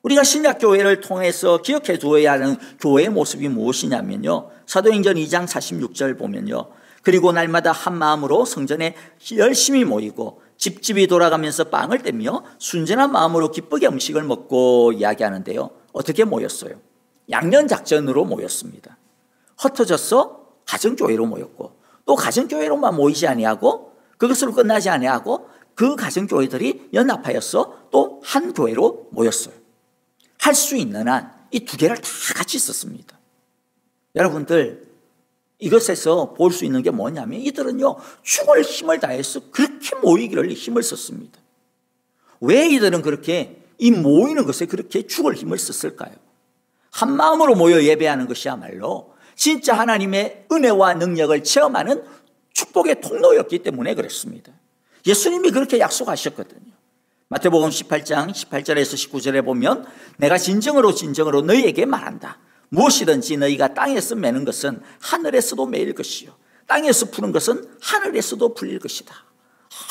S1: 우리가 신약교회를 통해서 기억해 두어야 하는 교회의 모습이 무엇이냐면요. 사도행전 2장 46절 보면요. 그리고 날마다 한 마음으로 성전에 열심히 모이고 집집이 돌아가면서 빵을 떼며 순전한 마음으로 기쁘게 음식을 먹고 이야기하는데요. 어떻게 모였어요? 양면작전으로 모였습니다. 흩어져서 가정교회로 모였고 또 가정교회로만 모이지 아니하고 그것으로 끝나지 아니하고 그 가정교회들이 연합하여서 또 한 교회로 모였어요. 할 수 있는 한 이 두 개를 다 같이 썼습니다. 여러분들 이것에서 볼 수 있는 게 뭐냐면 이들은요 죽을 힘을 다해서 그렇게 모이기를 힘을 썼습니다. 왜 이들은 그렇게 이 모이는 것에 그렇게 죽을 힘을 썼을까요? 한 마음으로 모여 예배하는 것이야말로 진짜 하나님의 은혜와 능력을 체험하는 축복의 통로였기 때문에 그렇습니다. 예수님이 그렇게 약속하셨거든요. 마태복음 18장 18절에서 19절에 보면 내가 진정으로 너희에게 말한다. 무엇이든지 너희가 땅에서 매는 것은 하늘에서도 매일 것이요 땅에서 푸는 것은 하늘에서도 풀릴 것이다.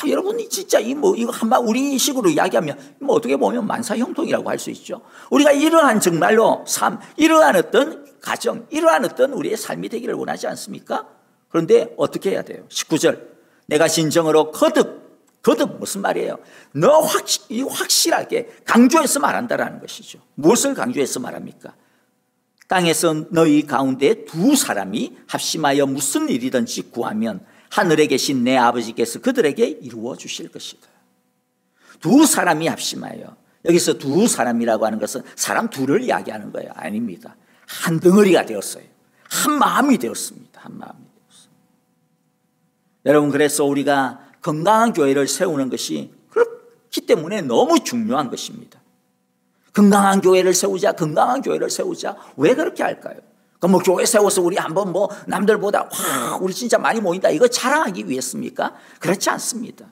S1: 여러분이 진짜 이거 한번 우리 식으로 이야기하면 어떻게 보면 만사형통이라고 할 수 있죠. 우리가 이러한 정말로 이러한 어떤 가정, 이러한 어떤 우리의 삶이 되기를 원하지 않습니까? 그런데 어떻게 해야 돼요? 19절 내가 진정으로 거듭 무슨 말이에요? 너 확실하게 강조해서 말한다라는 것이죠. 무엇을 강조해서 말합니까? 땅에서 너희 가운데 두 사람이 합심하여 무슨 일이든지 구하면 하늘에 계신 내 아버지께서 그들에게 이루어 주실 것이다. 두 사람이 합심하여 여기서 두 사람이라고 하는 것은 사람 둘을 이야기하는 거예요. 아닙니다. 한 덩어리가 되었어요. 한 마음이 되었습니다. 한 마음이 되었어요. 여러분 그래서 우리가 건강한 교회를 세우는 것이 그렇기 때문에 너무 중요한 것입니다. 건강한 교회를 세우자. 왜 그렇게 할까요? 그럼 교회 세워서 우리 한번 남들보다 우리 진짜 많이 모인다. 이거 자랑하기 위해습니까? 그렇지 않습니다.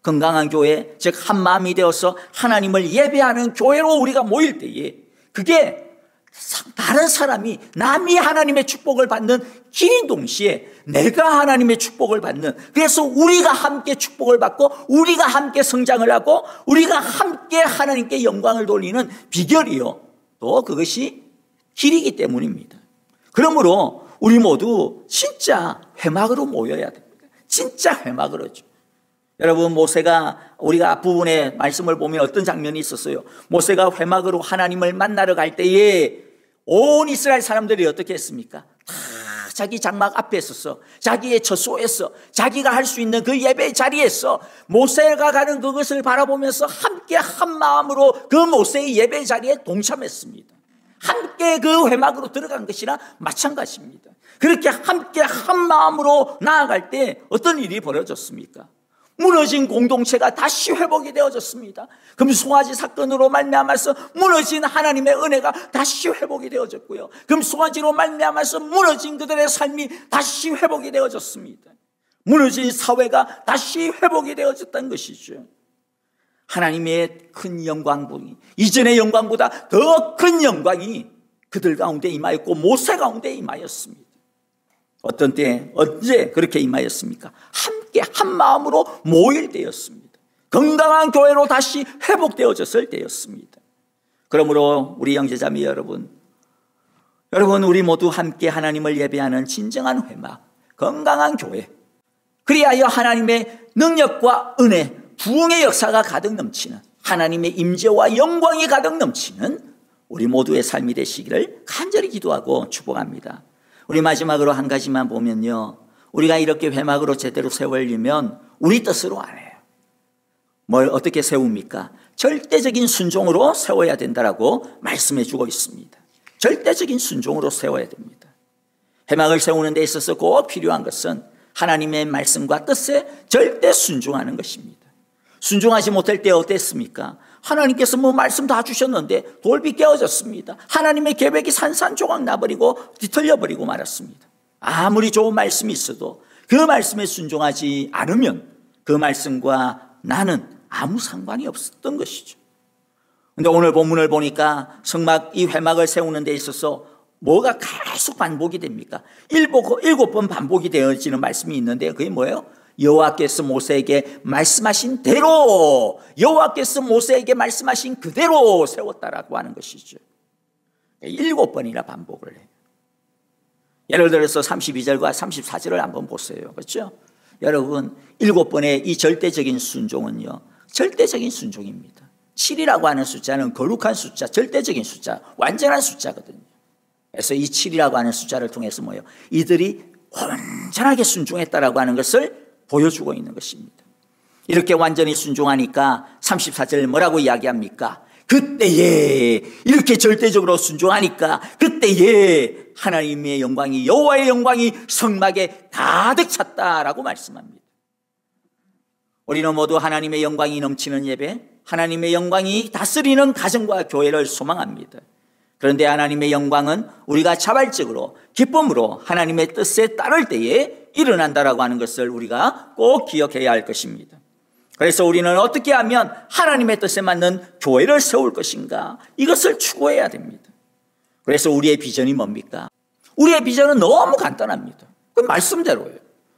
S1: 건강한 교회, 즉 한 마음이 되어서 하나님을 예배하는 교회로 우리가 모일 때에 그게 다른 사람이 남이 하나님의 축복을 받는 길인 동시에 내가 하나님의 축복을 받는 그래서 우리가 함께 축복을 받고 우리가 함께 성장을 하고 우리가 함께 하나님께 영광을 돌리는 비결이요. 또 그것이 길이기 때문입니다. 그러므로 우리 모두 진짜 회막으로 모여야 됩니다. 진짜 회막으로죠. 여러분 모세가 우리가 앞부분에 말씀을 보면 어떤 장면이 있었어요. 모세가 회막으로 하나님을 만나러 갈 때에 온 이스라엘 사람들이 어떻게 했습니까? 다 자기 장막 앞에 있어서 자기의 처소에서 자기가 할 수 있는 그 예배 자리에서 모세가 가는 그것을 바라보면서 함께 한 마음으로 그 모세의 예배 자리에 동참했습니다. 함께 그 회막으로 들어간 것이나 마찬가지입니다. 그렇게 함께 한 마음으로 나아갈 때 어떤 일이 벌어졌습니까? 무너진 공동체가 다시 회복이 되어졌습니다. 금송아지 사건으로 말미암아서 무너진 하나님의 은혜가 다시 회복이 되어졌고요. 금송아지로 말미암아서 무너진 그들의 삶이 다시 회복이 되어졌습니다. 무너진 사회가 다시 회복이 되어졌다는 것이죠. 하나님의 큰 영광이, 이전의 영광보다 더 큰 영광이 그들 가운데 임하였고 모세 가운데 임하였습니다. 어떤 때 언제 그렇게 임하였습니까? 함께 한 마음으로 모일 때였습니다. 건강한 교회로 다시 회복되어졌을 때였습니다. 그러므로 우리 형제자매 여러분, 우리 모두 함께 하나님을 예배하는 진정한 회막, 건강한 교회, 그리하여 하나님의 능력과 은혜, 부흥의 역사가 가득 넘치는, 하나님의 임재와 영광이 가득 넘치는 우리 모두의 삶이 되시기를 간절히 기도하고 축복합니다. 우리 마지막으로 한 가지만 보면요, 우리가 이렇게 회막으로 제대로 세우려면 우리 뜻으로 안 해요. 뭘 어떻게 세웁니까? 절대적인 순종으로 세워야 된다라고 말씀해 주고 있습니다. 절대적인 순종으로 세워야 됩니다. 회막을 세우는 데 있어서 꼭 필요한 것은 하나님의 말씀과 뜻에 절대 순종하는 것입니다. 순종하지 못할 때 어땠습니까? 하나님께서 말씀 다 주셨는데 돌비 깨어졌습니다. 하나님의 계획이 산산조각 나버리고 뒤틀려버리고 말았습니다. 아무리 좋은 말씀이 있어도 그 말씀에 순종하지 않으면 그 말씀과 나는 아무 상관이 없었던 것이죠. 그런데 오늘 본문을 보니까 이 회막을 세우는 데 있어서 뭐가 계속 반복이 됩니까? 7번 반복이 되어지는 말씀이 있는데 그게 뭐예요? 여호와께서 모세에게 말씀하신 대로, 여호와께서 모세에게 말씀하신 그대로 세웠다라고 하는 것이죠. 7번이나 반복을 해요. 예를 들어서 32절과 34절을 한번 보세요. 그렇죠? 여러분, 7번의 이 절대적인 순종은요, 절대적인 순종입니다. 7이라고 하는 숫자는 거룩한 숫자, 절대적인 숫자, 완전한 숫자거든요. 그래서 이 7이라고 하는 숫자를 통해서 뭐예요? 이들이 온전하게 순종했다라고 하는 것을 보여주고 있는 것입니다. 이렇게 완전히 순종하니까 34절 뭐라고 이야기합니까? 그때에, 이렇게 절대적으로 순종하니까 그때에 하나님의 영광이, 여호와의 영광이 성막에 가득 찼다라고 말씀합니다. 우리는 모두 하나님의 영광이 넘치는 예배, 하나님의 영광이 다스리는 가정과 교회를 소망합니다. 그런데 하나님의 영광은 우리가 자발적으로 기쁨으로 하나님의 뜻에 따를 때에 일어난다라고 하는 것을 우리가 꼭 기억해야 할 것입니다. 그래서 우리는 어떻게 하면 하나님의 뜻에 맞는 교회를 세울 것인가, 이것을 추구해야 됩니다. 그래서 우리의 비전이 뭡니까? 우리의 비전은 너무 간단합니다. 그 말씀대로예요.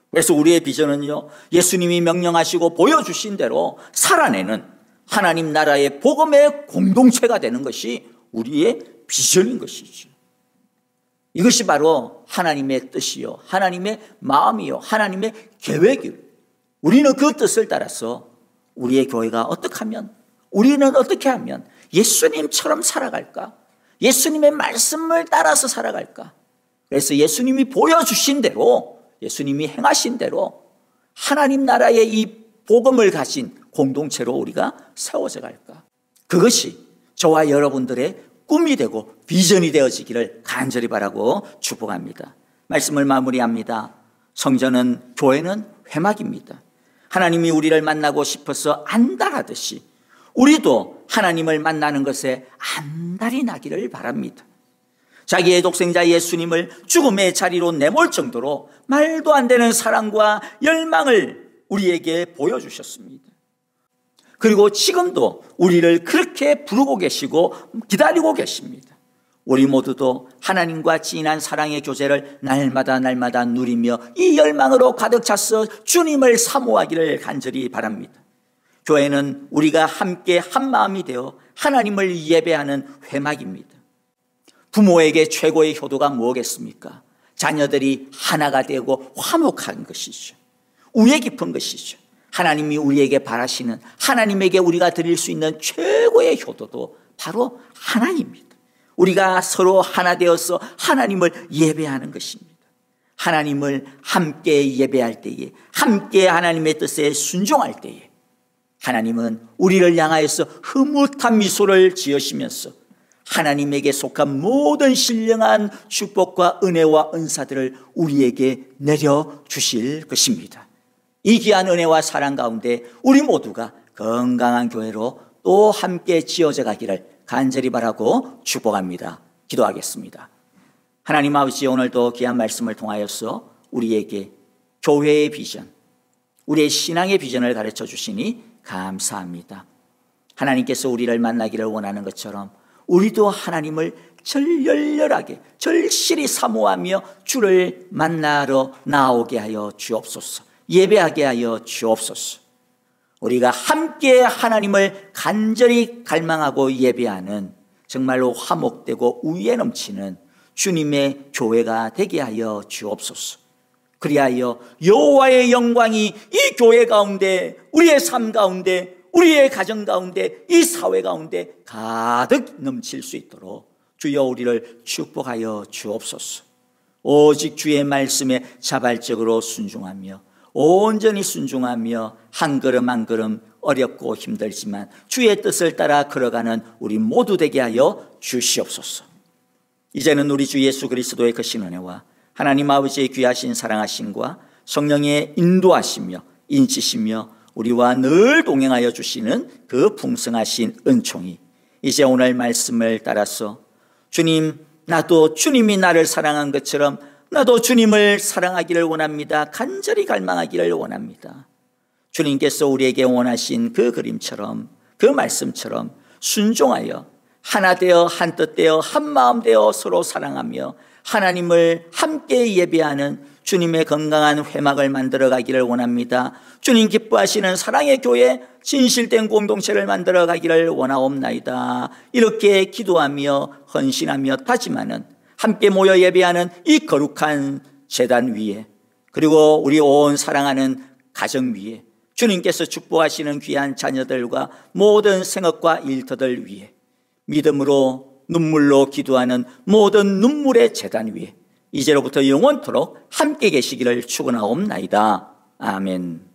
S1: 그래서 우리의 비전은요, 예수님이 명령하시고 보여주신 대로 살아내는 하나님 나라의 복음의 공동체가 되는 것이 우리의 비전인 것이죠. 이것이 바로 하나님의 뜻이요, 하나님의 마음이요, 하나님의 계획이요. 우리는 그 뜻을 따라서 우리의 교회가 우리는 어떻게 하면 예수님처럼 살아갈까? 예수님의 말씀을 따라서 살아갈까? 그래서 예수님이 보여주신 대로, 예수님이 행하신 대로 하나님 나라의 이 복음을 가진 공동체로 우리가 세워져 갈까? 그것이 저와 여러분들의 꿈이 되고 비전이 되어지기를 간절히 바라고 축복합니다. 말씀을 마무리합니다. 성전은, 교회는 회막입니다. 하나님이 우리를 만나고 싶어서 안달하듯이 우리도 하나님을 만나는 것에 안달이 나기를 바랍니다. 자기의 독생자 예수님을 죽음의 자리로 내몰 정도로 말도 안 되는 사랑과 열망을 우리에게 보여주셨습니다. 그리고 지금도 우리를 그렇게 부르고 계시고 기다리고 계십니다. 우리 모두도 하나님과 진한 사랑의 교제를 날마다 누리며 이 열망으로 가득 차서 주님을 사모하기를 간절히 바랍니다. 교회는 우리가 함께 한 마음이 되어 하나님을 예배하는 회막입니다. 부모에게 최고의 효도가 무엇겠습니까? 자녀들이 하나가 되고 화목한 것이죠. 우애 깊은 것이죠. 하나님이 우리에게 바라시는, 하나님에게 우리가 드릴 수 있는 최고의 효도도 바로 하나입니다. 우리가 서로 하나 되어서 하나님을 예배하는 것입니다. 하나님을 함께 예배할 때에, 함께 하나님의 뜻에 순종할 때에 하나님은 우리를 향하여서 흐뭇한 미소를 지으시면서 하나님에게 속한 모든 신령한 축복과 은혜와 은사들을 우리에게 내려주실 것입니다. 이 귀한 은혜와 사랑 가운데 우리 모두가 건강한 교회로 또 함께 지어져 가기를 간절히 바라고 축복합니다. 기도하겠습니다. 하나님 아버지, 오늘도 귀한 말씀을 통하여서 우리에게 교회의 비전, 우리의 신앙의 비전을 가르쳐 주시니 감사합니다. 하나님께서 우리를 만나기를 원하는 것처럼 우리도 하나님을 열렬하게 절실히 사모하며 주를 만나러 나오게 하여 주옵소서. 예배하게 하여 주옵소서. 우리가 함께 하나님을 간절히 갈망하고 예배하는 정말로 화목되고 우애 넘치는 주님의 교회가 되게 하여 주옵소서. 그리하여 여호와의 영광이 이 교회 가운데, 우리의 삶 가운데, 우리의 가정 가운데, 이 사회 가운데 가득 넘칠 수 있도록 주여 우리를 축복하여 주옵소서. 오직 주의 말씀에 자발적으로 순종하며 온전히 순종하며 한 걸음 한 걸음 어렵고 힘들지만 주의 뜻을 따라 걸어가는 우리 모두 되게 하여 주시옵소서. 이제는 우리 주 예수 그리스도의 크신 은혜와 하나님 아버지의 귀하신 사랑하심과 성령의 인도하시며 인치시며 우리와 늘 동행하여 주시는 그 풍성하신 은총이 이제 오늘 말씀을 따라서 주님, 나도 주님이 나를 사랑한 것처럼 나도 주님을 사랑하기를 원합니다. 간절히 갈망하기를 원합니다. 주님께서 우리에게 원하신 그 그림처럼, 그 말씀처럼 순종하여 하나 되어 한뜻 되어 한마음 되어 서로 사랑하며 하나님을 함께 예배하는 주님의 건강한 회막을 만들어 가기를 원합니다. 주님 기뻐하시는 사랑의 교회, 진실된 공동체를 만들어 가기를 원하옵나이다. 이렇게 기도하며 헌신하며 다짐하는, 함께 모여 예배하는 이 거룩한 제단 위에, 그리고 우리 온 사랑하는 가정 위에 주님께서 축복하시는 귀한 자녀들과 모든 생업과 일터들 위에 믿음으로 눈물로 기도하는 모든 눈물의 제단 위에 이제로부터 영원토록 함께 계시기를 축원하옵나이다. 아멘.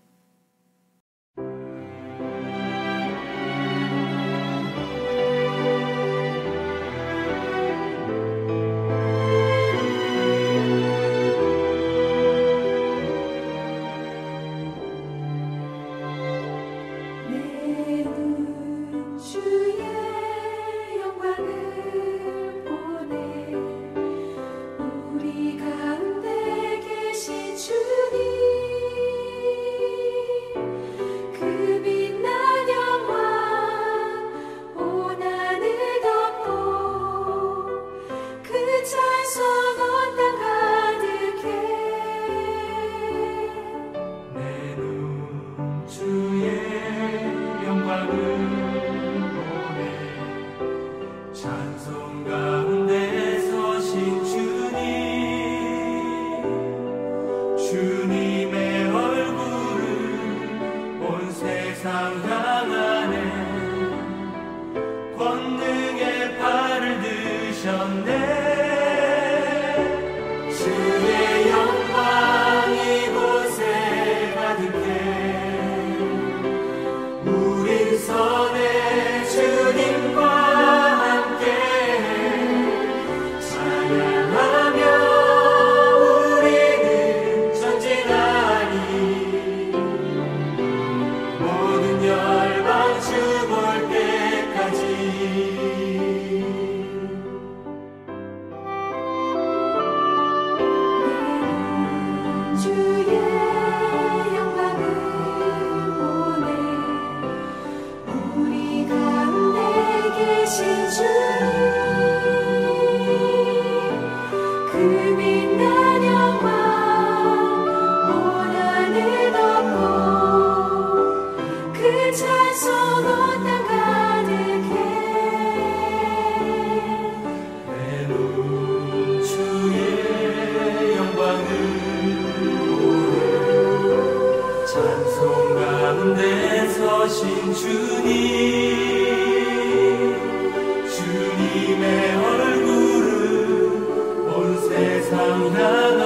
S3: 주님의 얼굴을 온 세상 향